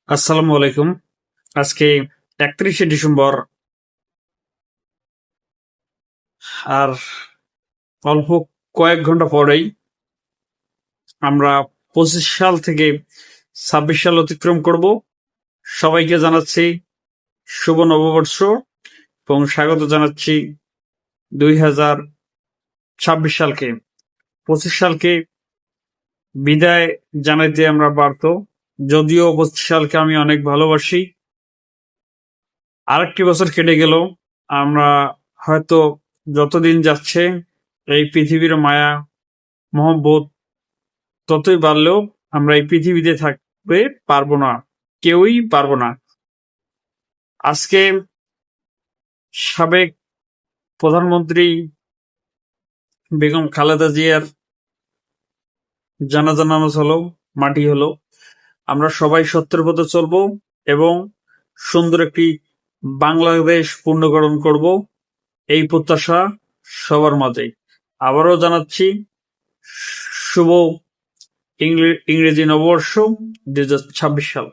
আসসালামু আলাইকুম। আজকে 31শে ডিসেম্বর। আর অল্প কয়েক ঘন্টা পরেই আমরা 25 সাল থেকে 26 সাল অতিক্রম করব। সবাইকে জানাচ্ছি শুভ নববর্ষ এবং স্বাগত জানাচ্ছি 2026 সালকে। 25 সালকে বিদায় জানাইতে আমরা বাধ্য, যদিও 25 সালকে আমি অনেক ভালোবাসি। আরেকটি বছর কেটে গেল। আমরা হয়তো যতদিন যাচ্ছে এই পৃথিবীর মায়া মহব্বত ততই বাড়লেও আমরা এই পৃথিবীতে থাকতে পারবো না, কেউই পারবো না। আজকে সাবেক প্রধানমন্ত্রী বেগম খালেদা জিয়ার জানাজা নামাজ হলো, মাটি হলো। আমরা সবাই সত্যের পথে চলবো এবং সুন্দর একটি বাংলাদেশ পুনর্গঠন করব, এই প্রত্যাশা সবার মাঝে। আবারও জানাচ্ছি শুভ ইংরেজি নববর্ষ 2026 সাল।